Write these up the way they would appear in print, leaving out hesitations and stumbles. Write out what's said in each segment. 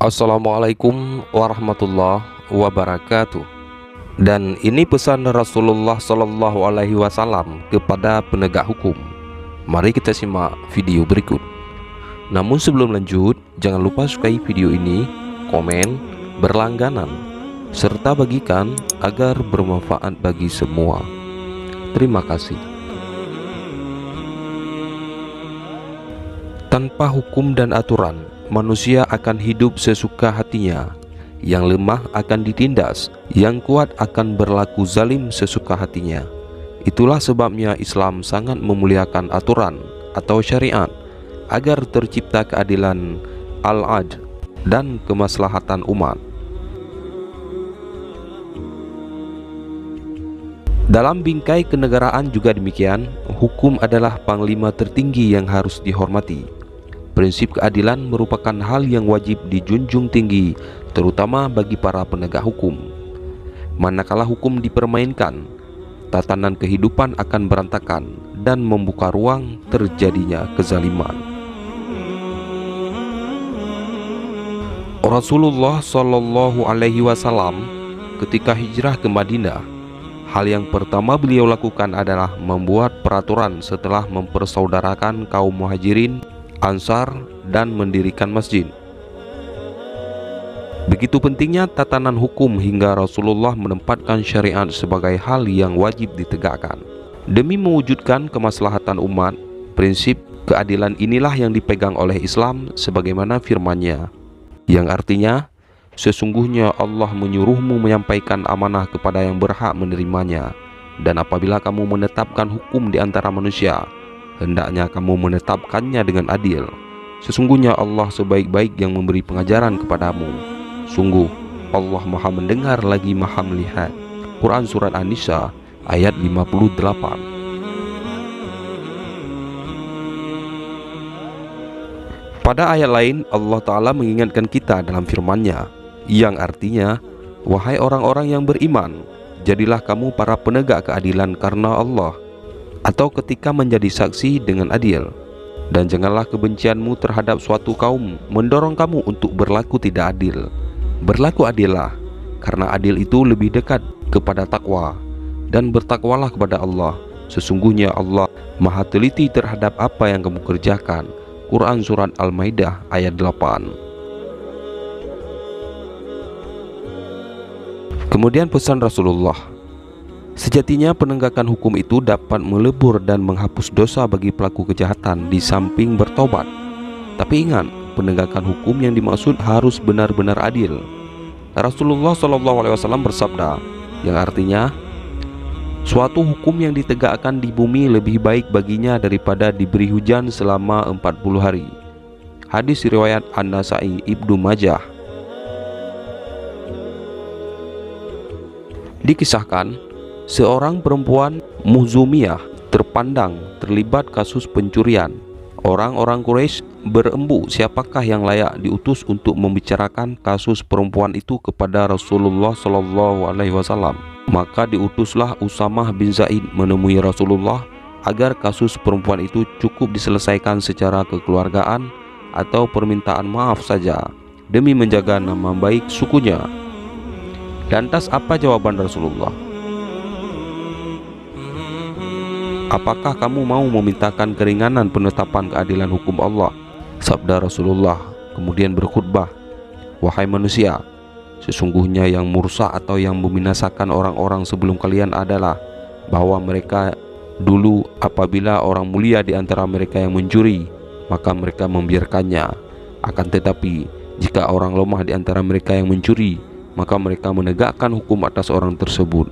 Assalamualaikum warahmatullahi wabarakatuh. Dan ini pesan Rasulullah Shallallahu Alaihi Wasallam kepada penegak hukum. Mari kita simak video berikut. Namun sebelum lanjut, jangan lupa sukai video ini, komen, berlangganan, serta bagikan agar bermanfaat bagi semua. Terima kasih. Tanpa hukum dan aturan, manusia akan hidup sesuka hatinya. Yang lemah akan ditindas, yang kuat akan berlaku zalim sesuka hatinya. Itulah sebabnya Islam sangat memuliakan aturan atau syariat agar tercipta keadilan al-adl dan kemaslahatan umat. Dalam bingkai kenegaraan juga demikian, hukum adalah panglima tertinggi yang harus dihormati. Prinsip keadilan merupakan hal yang wajib dijunjung tinggi, terutama bagi para penegak hukum. Manakala hukum dipermainkan, tatanan kehidupan akan berantakan dan membuka ruang terjadinya kezaliman. Rasulullah Shallallahu Alaihi Wasallam ketika hijrah ke Madinah, hal yang pertama beliau lakukan adalah membuat peraturan setelah mempersaudarakan kaum Muhajirin, Ansar, dan mendirikan masjid. Begitu pentingnya tatanan hukum hingga Rasulullah menempatkan syariat sebagai hal yang wajib ditegakkan. Demi mewujudkan kemaslahatan umat, prinsip keadilan inilah yang dipegang oleh Islam sebagaimana firman-Nya, yang artinya, sesungguhnya Allah menyuruhmu menyampaikan amanah kepada yang berhak menerimanya, dan apabila kamu menetapkan hukum di antara manusia, hendaknya kamu menetapkannya dengan adil. Sesungguhnya Allah sebaik-baik yang memberi pengajaran kepadamu. Sungguh Allah Maha mendengar lagi Maha melihat. Quran Surat An-Nisa ayat 58. Pada ayat lain Allah Ta'ala mengingatkan kita dalam firman-Nya, yang artinya, wahai orang-orang yang beriman, jadilah kamu para penegak keadilan karena Allah, atau ketika menjadi saksi dengan adil. Dan janganlah kebencianmu terhadap suatu kaum mendorong kamu untuk berlaku tidak adil. Berlaku adillah, karena adil itu lebih dekat kepada takwa. Dan bertakwalah kepada Allah, sesungguhnya Allah Maha teliti terhadap apa yang kamu kerjakan. Quran Surat Al-Maidah ayat 8. Kemudian pesan Rasulullah, sejatinya penegakan hukum itu dapat melebur dan menghapus dosa bagi pelaku kejahatan di samping bertobat. Tapi ingat, penegakan hukum yang dimaksud harus benar-benar adil. Rasulullah SAW bersabda, yang artinya, suatu hukum yang ditegakkan di bumi lebih baik baginya daripada diberi hujan selama 40 hari. Hadis riwayat An-Nasa'i, Ibnu Majah. Dikisahkan, seorang perempuan Muhzumiyah terpandang terlibat kasus pencurian. Orang-orang Quraisy berembuk siapakah yang layak diutus untuk membicarakan kasus perempuan itu kepada Rasulullah Shallallahu Alaihi Wasallam. Maka diutuslah Usamah bin Zaid menemui Rasulullah agar kasus perempuan itu cukup diselesaikan secara kekeluargaan atau permintaan maaf saja demi menjaga nama baik sukunya. Lantas apa jawaban Rasulullah? Apakah kamu mau memintakan keringanan penetapan keadilan hukum Allah? Sabda Rasulullah kemudian berkhutbah, wahai manusia, sesungguhnya yang mursa atau yang membinasakan orang-orang sebelum kalian adalah bahwa mereka dulu apabila orang mulia di antara mereka yang mencuri, maka mereka membiarkannya. Akan tetapi jika orang lemah di antara mereka yang mencuri, maka mereka menegakkan hukum atas orang tersebut.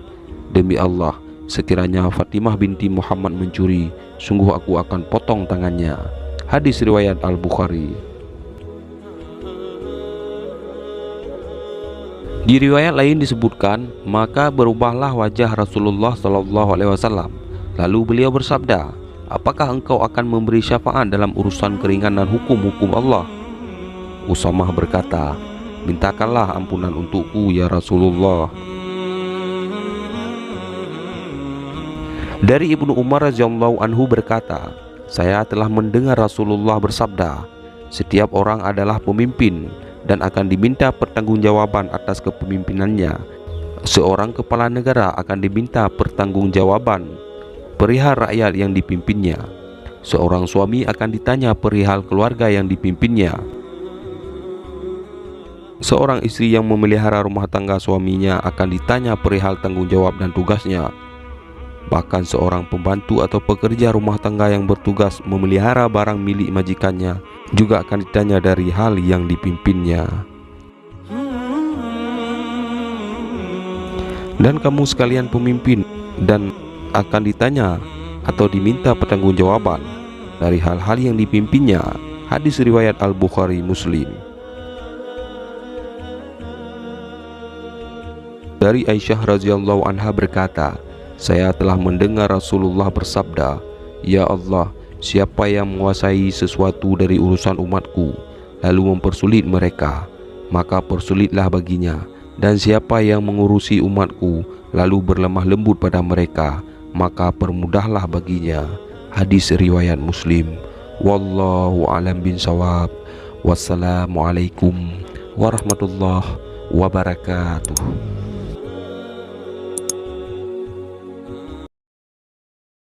Demi Allah, sekiranya Fatimah binti Muhammad mencuri, sungguh aku akan potong tangannya. Hadis riwayat Al-Bukhari. Di riwayat lain disebutkan, maka berubahlah wajah Rasulullah SAW. Lalu beliau bersabda, apakah engkau akan memberi syafaat dalam urusan keringanan hukum-hukum Allah? Usamah berkata, mintakanlah ampunan untukku ya Rasulullah. Dari Ibnu Umar radhiyallahu anhu berkata, saya telah mendengar Rasulullah bersabda, setiap orang adalah pemimpin dan akan diminta pertanggungjawaban atas kepemimpinannya. Seorang kepala negara akan diminta pertanggungjawaban perihal rakyat yang dipimpinnya. Seorang suami akan ditanya perihal keluarga yang dipimpinnya. Seorang istri yang memelihara rumah tangga suaminya akan ditanya perihal tanggung jawab dan tugasnya. Bahkan seorang pembantu atau pekerja rumah tangga yang bertugas memelihara barang milik majikannya juga akan ditanya dari hal yang dipimpinnya. Dan kamu sekalian pemimpin dan akan ditanya atau diminta pertanggungjawaban dari hal-hal yang dipimpinnya. Hadis riwayat Al-Bukhari Muslim. Dari Aisyah radhiyallahu anha berkata, saya telah mendengar Rasulullah bersabda, "Ya Allah, siapa yang menguasai sesuatu dari urusan umatku lalu mempersulit mereka, maka persulitlah baginya, dan siapa yang mengurusi umatku lalu berlemah lembut pada mereka, maka permudahlah baginya." Hadis riwayat Muslim. Wallahu a'lam bishawab. Wassalamualaikum warahmatullahi wabarakatuh.